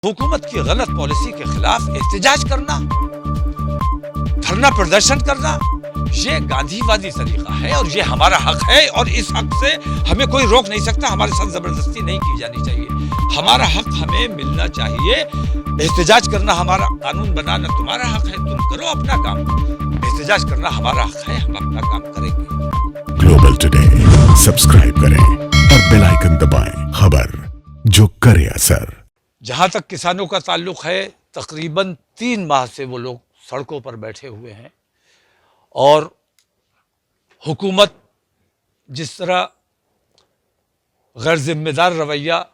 हुकूमत की गलत पॉलिसी के खिलाफ एहतजाज करना, धरना प्रदर्शन करना, ये गांधीवादी तरीका है और ये हमारा हक है और इस हक से हमें कोई रोक नहीं सकता। हमारे साथ जबरदस्ती नहीं की जानी चाहिए। हमारा हक हमें मिलना चाहिए। एहतजाज करना हमारा, कानून बनाना तुम्हारा हक है, तुम करो अपना काम। एहतजाज करना हमारा हक है, हम अपना काम करेंगे। ग्लोबल टुडे सब्सक्राइब करें और बेल आइकन दबाएं। खबर जो करे असर। जहाँ तक किसानों का ताल्लुक है, तकरीबन 3 माह से वो लोग सड़कों पर बैठे हुए हैं और हुकूमत जिस तरह गैर जिम्मेदार रवैया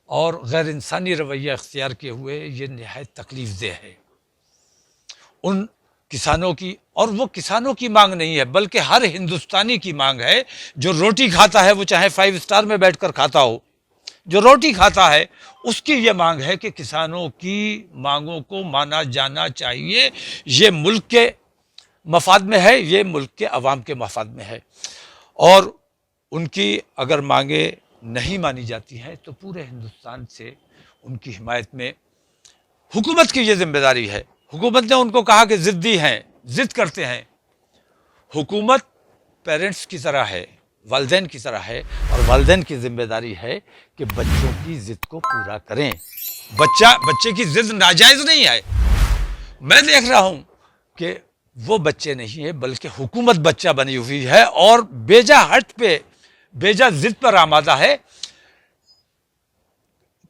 और गैर इंसानी रवैया इख्तियार किए हुए, ये निहायत तकलीफ देह है उन किसानों की। और वो किसानों की मांग नहीं है, बल्कि हर हिंदुस्तानी की मांग है। जो रोटी खाता है, वो चाहे 5 स्टार में बैठकर खाता हो, जो रोटी खाता है उसकी ये मांग है कि किसानों की मांगों को माना जाना चाहिए। ये मुल्क के मफाद में है, ये मुल्क के अवाम के मफाद में है। और उनकी अगर मांगे नहीं मानी जाती हैं तो पूरे हिंदुस्तान से उनकी हिमायत में हुकूमत की ये जिम्मेदारी है। हुकूमत ने उनको कहा कि ज़िद्दी हैं, ज़िद करते हैं। हुकूमत पेरेंट्स की तरह है, वालिदैन की तरह है, और वालिदैन की जिम्मेदारी है कि बच्चों की ज़िद को पूरा करें। बच्चे की ज़िद नाजायज़ नहीं है। मैं देख रहा हूँ कि वो बच्चे नहीं है, बल्कि हुकूमत बच्चा बनी हुई है और बेजा हट पे, बेजा ज़िद पर आमादा है।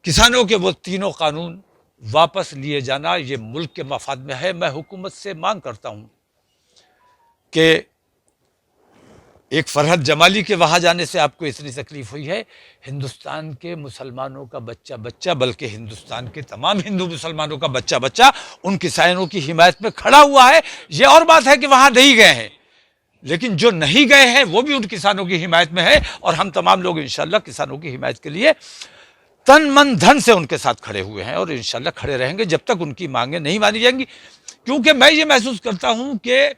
किसानों के वो तीनों कानून वापस लिए जाना ये मुल्क के मफाद में है। मैं हुकूमत से मांग करता हूँ कि एक फरहद जमाली के वहाँ जाने से आपको इतनी तकलीफ हुई है, हिंदुस्तान के मुसलमानों का बच्चा बच्चा, बल्कि हिंदुस्तान के तमाम हिंदू मुसलमानों का बच्चा बच्चा उन किसानों की हिमायत में खड़ा हुआ है। ये और बात है कि वहाँ नहीं गए हैं, लेकिन जो नहीं गए हैं वो भी उन किसानों की हिमायत में है। और हम तमाम लोग इंशाअल्लाह किसानों की हिमायत के लिए तन मन धन से उनके साथ खड़े हुए हैं और इंशाअल्लाह खड़े रहेंगे जब तक उनकी मांगें नहीं मानी जाएंगी। क्योंकि मैं ये महसूस करता हूँ कि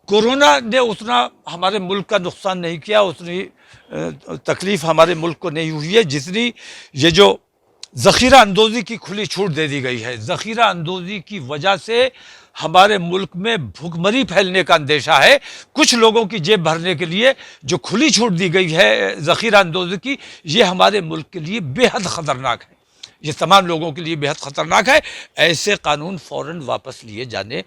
कोरोना ने उतना हमारे मुल्क का नुकसान नहीं किया, उतनी तकलीफ हमारे मुल्क को नहीं हुई है जितनी ये जो ज़ख़ीरा अंदोज़ी की खुली छूट दे दी गई है। ज़ख़ीरा अंदोज़ी की वजह से हमारे मुल्क में भुखमरी फैलने का अंदेशा है। कुछ लोगों की जेब भरने के लिए जो खुली छूट दी गई है ज़ख़ीरा अंदोज़ी की, ये हमारे मुल्क के लिए बेहद ख़तरनाक है। ये तमाम लोगों के लिए बेहद ख़तरनाक है। ऐसे कानून फ़ौरन वापस लिए जाने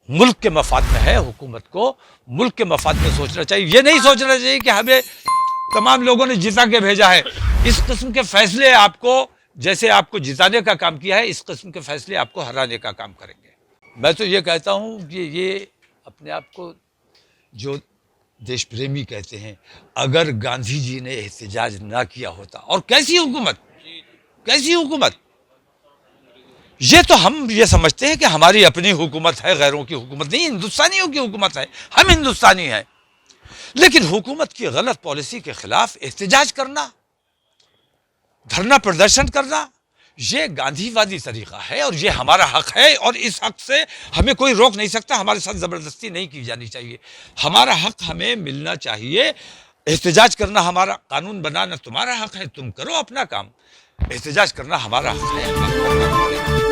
मुल्क के मफाद में है। हुकूमत को मुल्क के मफाद में सोचना चाहिए। ये नहीं सोचना चाहिए कि हमें तमाम लोगों ने जिता के भेजा है। इस किस्म के फैसले आपको, जैसे आपको जिताने का काम किया है, इस किस्म के फैसले आपको हराने का काम करेंगे। मैं तो ये कहता हूँ कि ये अपने आप को जो देश प्रेमी कहते हैं, अगर गांधी जी ने एहतजाज ना किया होता, और कैसी हुकूमत, कैसी हुकूमत, ये तो हम ये समझते हैं कि हमारी अपनी हुकूमत है, गैरों की हुकूमत नहीं, हिंदुस्तानियों की हुकूमत है, हम हिंदुस्तानी हैं। लेकिन हुकूमत की गलत पॉलिसी के खिलाफ एहतजाज करना, धरना प्रदर्शन करना, ये गांधीवादी तरीका है और ये हमारा हक है और इस हक से हमें कोई रोक नहीं सकता। हमारे साथ ज़बरदस्ती नहीं की जानी चाहिए। हमारा हक हमें मिलना चाहिए। एहतजाज करना हमारा, कानून बनाना तुम्हारा हक है, तुम करो अपना काम। एहतजाज करना हमारा हक है, हम अपना काम करेंगे।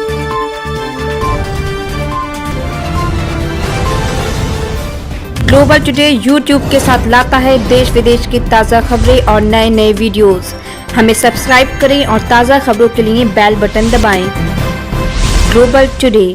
ग्लोबल टुडे यूट्यूब के साथ लाता है देश विदेश की ताज़ा खबरें और नए नए वीडियोस। हमें सब्सक्राइब करें और ताज़ा खबरों के लिए बेल बटन दबाएं। Global today.